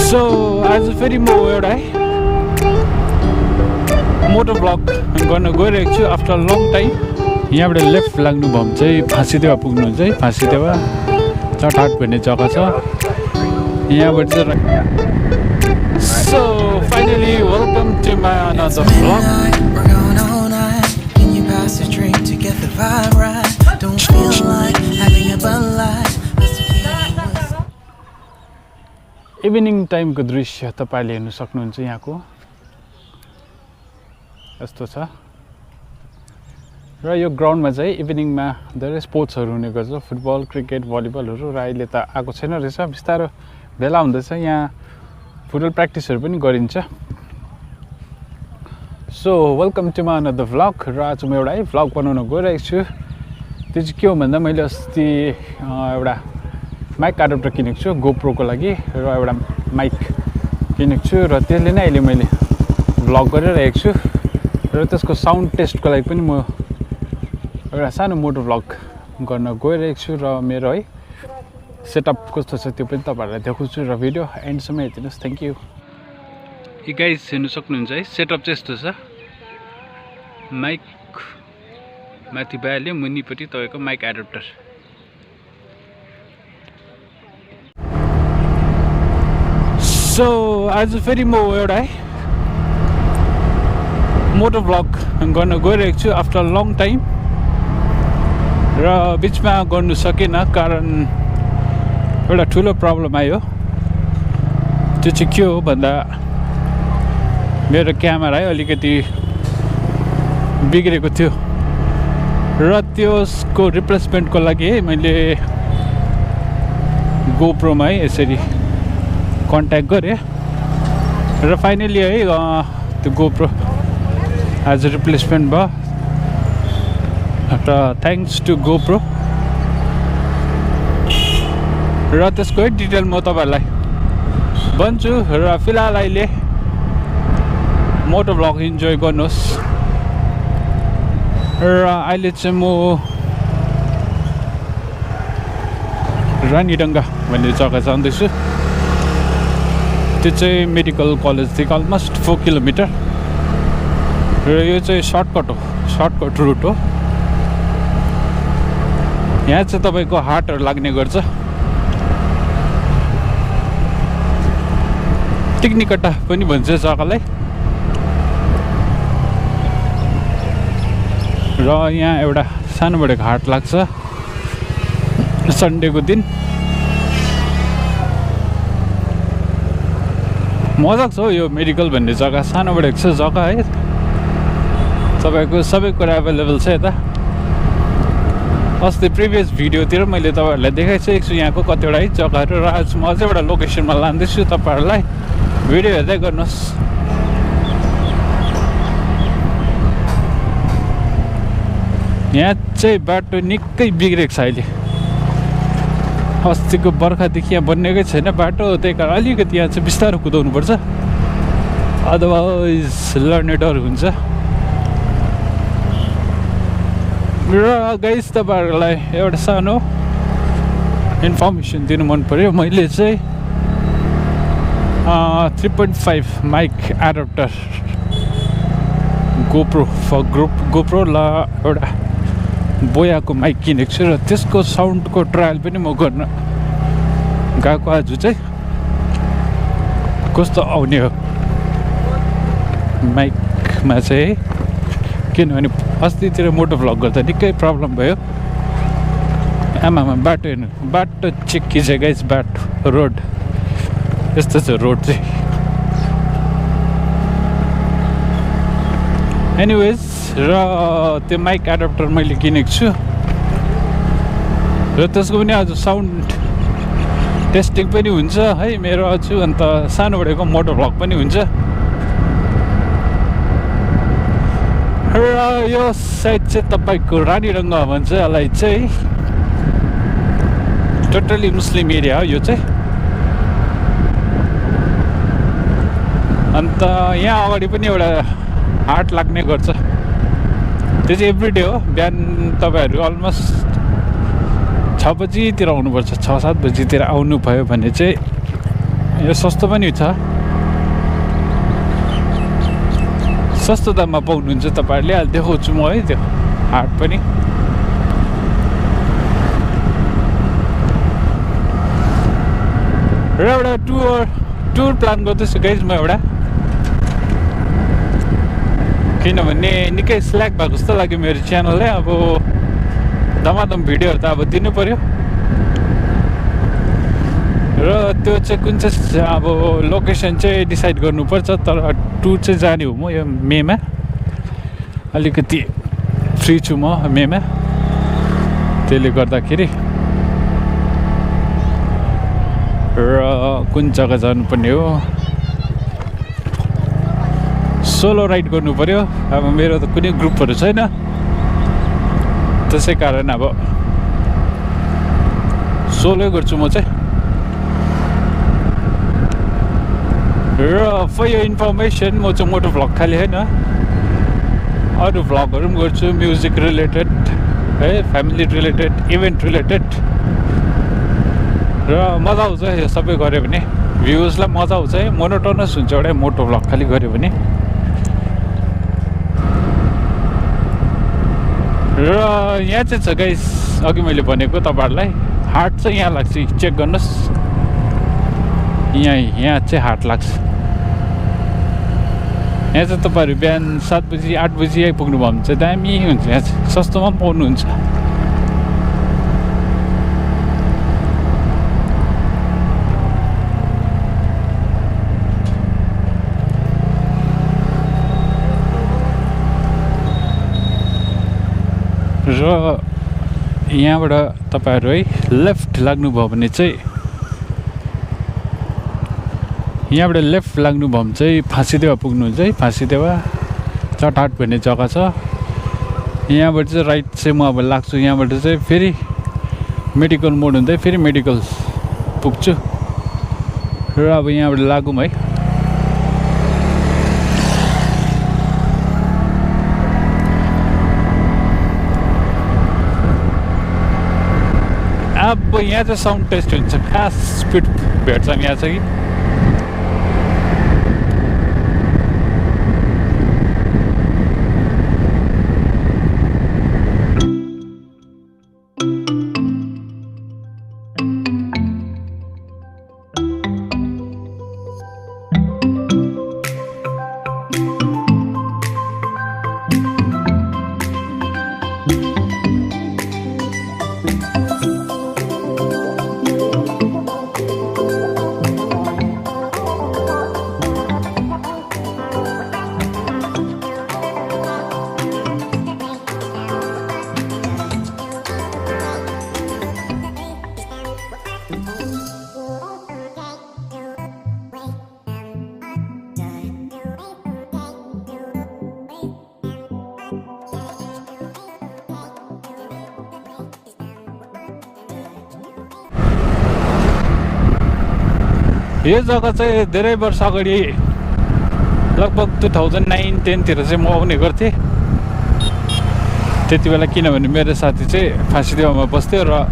So आज फेरि म एउटा मोटो ब्लग गर्न गइरहेको छु आफ्टर लङ टाइम। यहाँबाट लेफ्ट लाग्नु भयो भने चाहिँ फाँसीदेवा पुग्नुहुन्छ है। फाँसीदेवा चटाट भन्ने जग्गा छ यहाँबाट चाहिँ। So finally welcome to my another blog. Evening टाइमको दृश्य तपाईले हेर्न सक्नुहुन्छ। यहाँको यस्तो छ र यो ग्राउन्डमा चाहिँ इभिनिङमा धेरै स्पोर्ट्सहरू हुने गर्छ, फुटबल, क्रिकेट, भलिबलहरू। र अहिले त आएको छैन रहेछ, बिस्तारो भेला हुँदैछ। यहाँ फुटबल प्र्याक्टिसहरू पनि गरिन्छ। So welcome to my another vlog. र आज म एउटा भ्लग बनाउन गइरहेको छु। त्यो चाहिँ के हो भन्दा मैले अस्ति एउटा माइक एडाप्टर किनेको छु गोप्रोको लागि र एउटा माइक किनेको छु र त्यसले नै अहिले मैले भ्लग गरिरहेको छु। र त्यसको साउन्ड टेस्टको लागि पनि म एउटा सानो मोटो भ्लग गर्न गइरहेको छु। र मेरो है सेटअप कस्तो छ त्यो पनि तपाईँहरूलाई देखाउँछु र भिडियो एन्डसम्म हेरिदिनुहोस्। Thank you. यो गाइस हेर्नु सक्नुहुन्छ है, सेटअप चाहिँ यस्तो छ। माइक माथि भइहाल्यो, मुनिपट्टि तपाईँको माइक एडाप्टर। सो आज फेरि म एउटा मोटो भ्लग गर्न गइरहेको छु आफ्टर लङ टाइम। र बिचमा गर्नु सकेन कारण एउटा ठुलो प्रब्लम आयो। त्यो चाहिँ के हो भन्दा मेरो क्यामेरा है अलिकति बिग्रेको थियो र त्यसको रिप्लेसमेन्टको लागि है मैले गोप्रोमा है यसरी कन्ट्याक्ट गरेँ र फाइनली है त्यो गोप्रो आज रिप्लेसमेन्ट भयो। र थ्याङ्क्स टु गोप्रो। र त्यसको है डिटेल म तपाईँहरूलाई भन्छु। र फिलहाल अहिले मोटो भ्लग इन्जोय गर्नुहोस्। र अहिले चाहिँ म रानीडङ्गा भन्ने जग्गा जाँदैछु। त्यो चाहिँ मेडिकल कलेजदेखि अलमोस्ट 4 किलोमिटर। र यो चाहिँ सर्टकट रुट हो। यहाँ चाहिँ तपाईँको हाटहरू लाग्ने गर्छ। टिक्निकट्टा पनि भन्छ जग्गालाई। र यहाँ एउटा सानोबडे हाट लाग्छ सन्डेको दिन। मजाको छ यो मेडिकल भन्ने जग्गा, सानोबडे छ जग्गा है। तपाईँको सबै कुरा एभाइलेबल छ यता। अस्ति प्रिभियस भिडियोतिर मैले तपाईँहरूलाई देखाइसकेको छु यहाँको कतिवटा है जग्गाहरू। र आज म अझै एउटा लोकेसनमा लाँदैछु तपाईँहरूलाई, भिडियो हेर्दै गर्नुहोस्। यहाँ चाहिँ बाटो निकै बिग्रेको छ अहिले। अस्तिको बर्खादेखि यहाँ बनिएकै छैन बाटो, त्यही कारण अलिकति यहाँ चाहिँ बिस्तारो कुदाउनुपर्छ, अदरवाइज लड्ने डर हुन्छ। र गाइस तपाईँहरूलाई एउटा सानो इन्फर्मेसन दिनु मन पऱ्यो। मैले चाहिँ 3.5 माइक एडाप्टर गोप्रो ल एउटा बोयाको माइक किनेको छु। र त्यसको साउन्डको ट्रायल पनि म गर्न गएको आज चाहिँ कस्तो आउने हो माइकमा चाहिँ। किनभने अस्तितिर मोटो भ्लग गर्दा निकै प्रब्लम भयो। आमामा बाटो हेर्नु, बाटो चिक्की छ गाइस, बाटो रोड यस्तो छ रोड चाहिँ। एनिवेज र त्यो माइक एडाप्टर मैले किनेको छु र त्यसको पनि आज साउन्ड टेस्टिङ पनि हुन्छ है मेरो आज। अन्त सानोबडेको मोटो भ्लग पनि हुन्छ। र यो साइड चाहिँ तपाईँको रानीडङ्गा भन्छ यसलाई चाहिँ। टोटली मुस्लिम एरिया हो यो चाहिँ। अन्त यहाँ अगाडि पनि एउटा हाट लाग्ने गर्छ, त्यो चाहिँ एभ्रिडे हो। बिहान तपाईँहरू अलमोस्ट 6 बजीतिर आउनुपर्छ, 6-7 बजीतिर आउनु भयो भने चाहिँ यो सस्तो पनि छ, सस्तो दाममा पाउनुहुन्छ तपाईँहरूले। अहिले देखाउँछु म है त्यो हाट पनि। र एउटा टुर प्लान गर्दैछु गाइज म एउटा, किनभने निकै स्ल्याक भएको जस्तो लाग्यो मेरो च्यानलले। अब धमाधम भिडियोहरू त अब दिनु पर्यो, र त्यो चाहिँ कुन चाहिँ अब लोकेसन चाहिँ डिसाइड गर्नुपर्छ। तर टुर चाहिँ जाने हो म यो मेमा, अलिकति फ्री छु म मेमा, त्यसले गर्दाखेरि। र कुन जग्गा जानुपर्ने हो, सोलो राइड गर्नु पर्यो। अब मेरो त कुनै ग्रुपहरू छैन, त्यसै कारण अब सोलो गर्छु म चाहिँ। र फर यो इन्फर्मेसन म चाहिँ मोटो भ्लग खालि होइन, अरू भ्लगहरू पनि गर्छु, म्युजिक रिलेटेड है, फ्यामिली रिलेटेड, इभेन्ट रिलेटेड। र मजा आउँछ यो सबै गऱ्यो भने, भ्युजलाई मजा आउँछ है। मोनोटोनस हुन्छ एउटा मोटो भ्लग खालि गऱ्यो भने। र यहाँ चाहिँ छ गाइस, अघि मैले भनेको तपाईँहरूलाई हाट चाहिँ यहाँ लाग्छ, चेक गर्नुहोस्। यहाँ चाहिँ हाट लाग्छ। यहाँ चाहिँ तपाईँहरू बिहान 7 बजी 8 बजी आइपुग्नु भयो भने चाहिँ दामी हुन्छ। यहाँ चाहिँ सस्तोमा पनि पाउनुहुन्छ। र यहाँबाट तपाईँहरू है लेफ्ट लाग्नुभयो भने चाहिँ, यहाँबाट लेफ्ट लाग्नुभयो भने चाहिँ फाँसीदेवा पुग्नुहुन्छ है। फाँसीदेवा चटहाट भन्ने जग्गा छ। यहाँबाट चाहिँ राइट चाहिँ म अब लाग्छु। यहाँबाट चाहिँ फेरि मेडिकल मोड हुँदै फेरि मेडिकल पुग्छु। र अब यहाँबाट लागौँ है। अब यहाँ चाहिँ साउन्ड टेस्ट हुन्छ, खास स्पिड भेट्छ यहाँ चाहिँ। यो जग्गा चाहिँ धेरै वर्ष अगाडि लगभग 2009-10 तिर चाहिँ म आउने गर्थेँ। त्यति बेला किनभने मेरो साथी चाहिँ फाँसीदेवामा बस्थ्यो र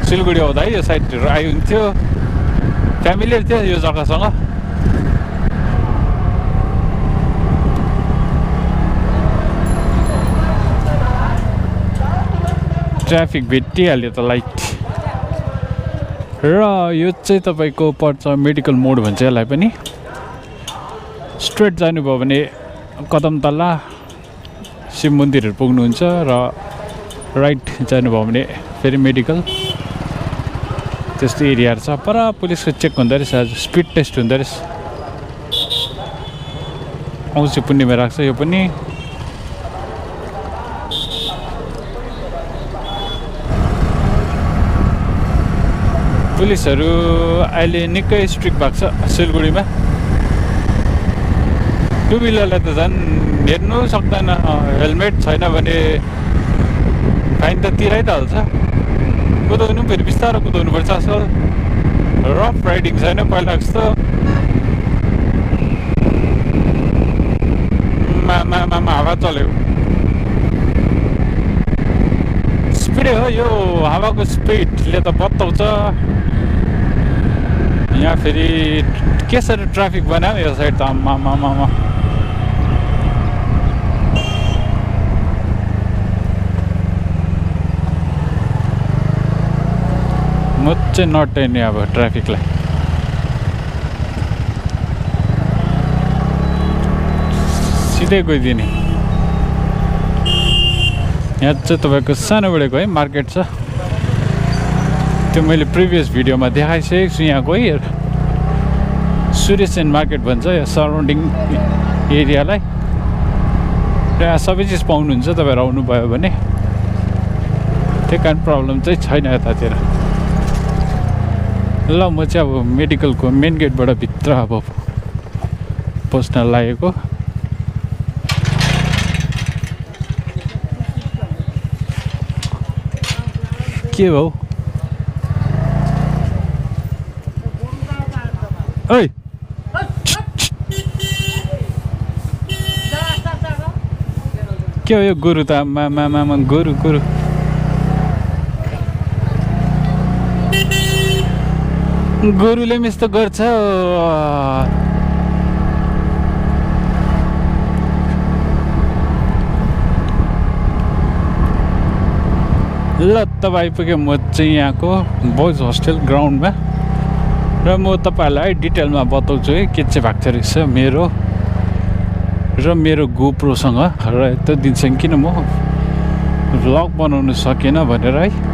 सिलगढी आउँदा यो साइडहरू आइहुन्थ्यो, फ्यामिलियर थियो यो जग्गासँग। ट्राफिक भेटिहाल्यो त लाइट। र यो चाहिँ तपाईँको पर्छ मेडिकल मोड भन्छ यसलाई पनि। स्ट्रेट जानुभयो भने कदम तल्ला शिव मन्दिरहरू पुग्नुहुन्छ, र राइट जानुभयो भने फेरि मेडिकल, त्यस्तो एरियाहरू छ। पर पुलिसको चेक हुँदो रहेछ, आज स्पिड टेस्ट हुँदो रहेछ। औँसी पूर्णिमा राख्छ यो पनि। पुलिसहरू अहिले निकै स्ट्रिक्ट भएको छ सिलगढीमा। टु व्हिलरलाई त झन् हेर्नु सक्दैन, हेलमेट छैन भने फाइन त तिराइ त हाल्छ। कुदाउनु फेरि बिस्तारो कुदाउनुपर्छ। आजकल रफ राइडिङ छैन पहिला जस्तो। मामा हावा चल्यो। स्पिडै हो यो, हावाको स्पिडले त बत्ताउँछ। यहाँ फेरि के साह्रो ट्राफिक बनायो यो साइड त आम्मामामा म चाहिँ नटेर्ने अब ट्राफिकलाई सिधै गइदिने यहाँ चाहिँ तपाईँको सानोबडेको है मार्केट छ त्यो मैले प्रिभियस भिडियोमा देखाइसकेको छु यहाँको है सुरेसन मार्केट भन्छ यो सराउन्डिङ एरियालाई र यहाँ सबै चिज पाउनुहुन्छ तपाईँहरू आउनुभयो भने त्यही कारण प्रब्लम चाहिँ छैन यतातिर ल म चाहिँ अब मेडिकलको मेन गेटबाट भित्र अब पस्न लागेको के हो ओइ के हो यो गोरु त आमा गोरु गोरुले पनि यस्तो गर्छ ल तब आइपुग्यो म चाहिँ यहाँको बोइज होस्टेल ग्राउन्डमा र म तपाईँहरूलाई डिटेलमा बताउँछु है के चाहिँ भएको रहेछ मेरो गोप्रोसँग र यत्रो दिनसँग किन म भ्लग बनाउनु सकेन भनेर है